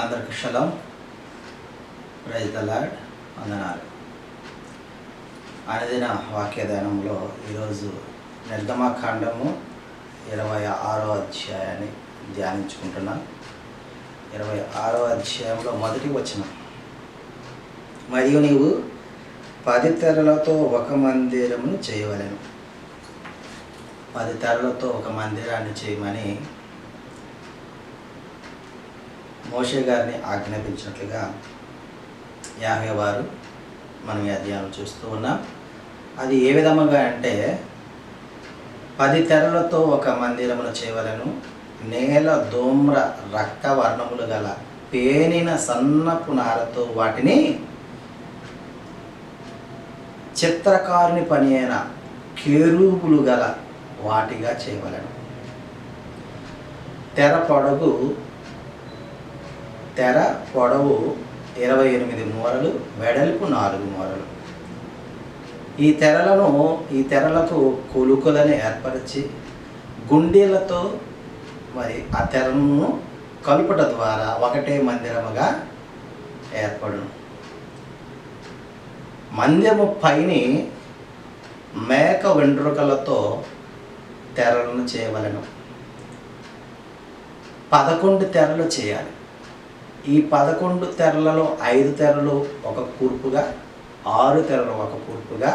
అందరికి షలాం, praise the lord, వందనాలు. అనుదిన వాక్యదానంలో ఈరోజు నిర్గమకాండము 26వ అధ్యాయాన్ని ధ్యానించుకుంటున్నాం. 26వ అధ్యాయంలో మొదటి వచనం, మరియు నీవు 10 తెరలతో ఒక మందిరమును చేయవలెను. 10 తెరలతో ఒక మందిరాన్ని చేయమని మోషే గారిని ఆజ్ఞాపించినట్లుగా యాహోవా వారు మనం ఈ అధ్యాయం చూస్తూ ఉన్నాం. అది ఏ విధముగా అంటే 10 తెరలతో ఒక మందిరమును చేయవలెను. నేల ధూమ్ర రక్త వర్ణములు గల పేనిన సన్నపు నారతో వాటిని చిత్రకారుని పని అయిన కేరూబులు గల వాటిగా చేయవలెను. తెర పొడవు 28 మూరలు, వెడల్పు 4 మూరలు. ఈ తెరలకు కొలుకులను ఏర్పరిచి గుండీలతో మరి ఆ తెరను కలుపుట ద్వారా ఒకటే మందిరముగా ఏర్పడును. మందిరము పైని మేక వెంట్రుకలతో తెరలను చేయవలెను. 11 తెరలు చేయాలి. ఈ 11 తెరలలో 5 తెరలు ఒక కూర్పుగా, 6 తెరలు ఒక కూర్పుగా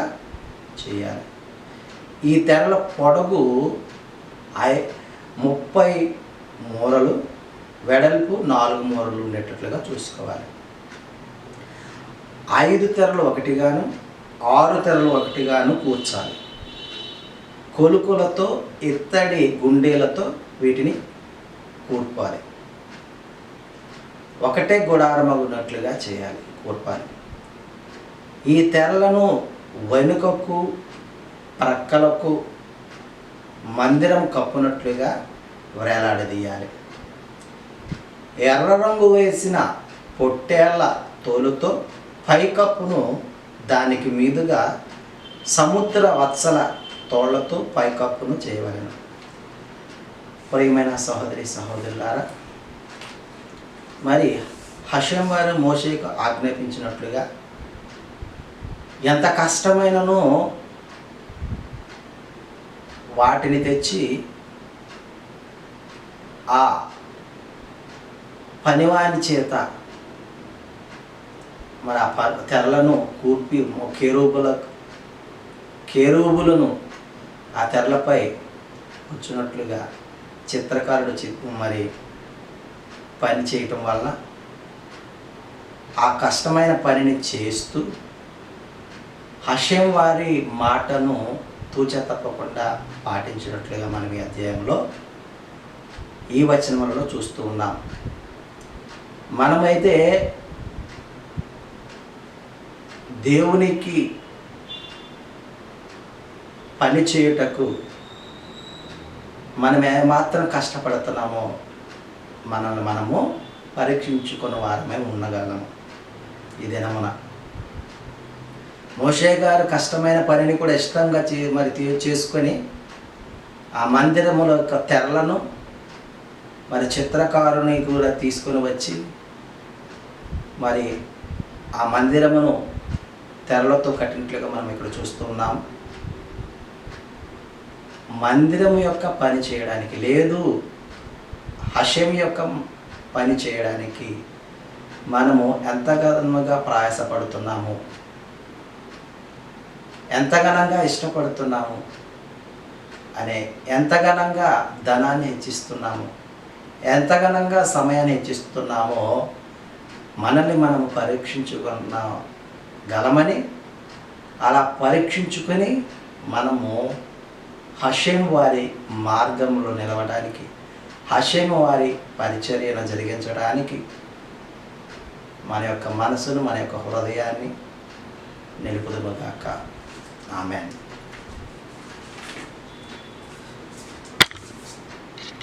చేయాలి. ఈ తెరల పొడవు 30 మూరలు, వెడల్పు 4 మూరలు ఉండేటట్లుగా చూసుకోవాలి. 5 తెరలు ఒకటిగాను, 6 తెరలు ఒకటిగాను కూర్చాలి. కొలుకులతో, ఇత్తడి గుండీలతో వీటిని కూర్పాలి. ఒకటే గుడారమగునట్లుగా చేయాలి, కూర్పాలి. ఈ తెరలను వెనుకకు, ప్రక్కలకు మందిరం కప్పునట్లుగా వేలాడదీయాలి. ఎర్ర రంగు వేసిన పొట్టేళ్ల తోలుతో పైకప్పును, దానికి మీదుగా సముద్ర వత్సల తోళ్లతో పైకప్పును చేయవలెను. ప్రియమైన సహోదరి సహోదరులారా, మరి హషేం వారు మోషేకు ఆజ్ఞాపించినట్లుగా ఎంత కష్టమైననో వాటిని తెచ్చి ఆ పనివాని చేత మరి ఆ తెరలను కూర్పి కేరూబులను ఆ తెరలపై వచ్చినట్లుగా చిత్రకారుడు మరి పని చేయటం వల్ల ఆ కష్టమైన పనిని చేస్తూ హషేం వారి మాటను తూచా తప్పకుండా పాటించినట్లుగా మనం ఈ అధ్యాయంలో ఈ వచనములలో చూస్తూ ఉన్నాం. మనమైతే దేవునికి పని చేయుటకు మనం ఏమాత్రం కష్టపడుతున్నామో మనల్ని మనము పరీక్షించుకున్న వారమే ఉండగలము. ఈ దినమున మోషే గారు కష్టమైన పనిని కూడా ఇష్టంగా చేసుకొని ఆ మందిరముల యొక్క తెరలను మరి చిత్రకారుని కూడా తీసుకొని వచ్చి మరి ఆ మందిరమును తెరలతో కట్టినట్లుగా మనం ఇక్కడ చూస్తున్నాం. మందిరం యొక్క పని చేయడానికి లేదు, హషేం యొక్క పని చేయడానికి మనము ఎంతగానోగా ప్రయాసపడుతున్నాము, ఎంతగానంగా ఇష్టపడుతున్నాము అనే, ఎంతగానంగా ధనాన్ని హెచ్చిస్తున్నాము, ఎంతగానంగా సమయాన్ని హెచ్చిస్తున్నామో మనల్ని మనము పరీక్షించుకునగలమని, అలా పరీక్షించుకొని మనము హషేం వారి మార్గంలో నిలవడానికి, హషేం వారి పరిచర్యను జరిగించడానికి మన యొక్క మనసును, మన యొక్క హృదయాన్ని నిలుపుదుముగాక. ఆమేన్.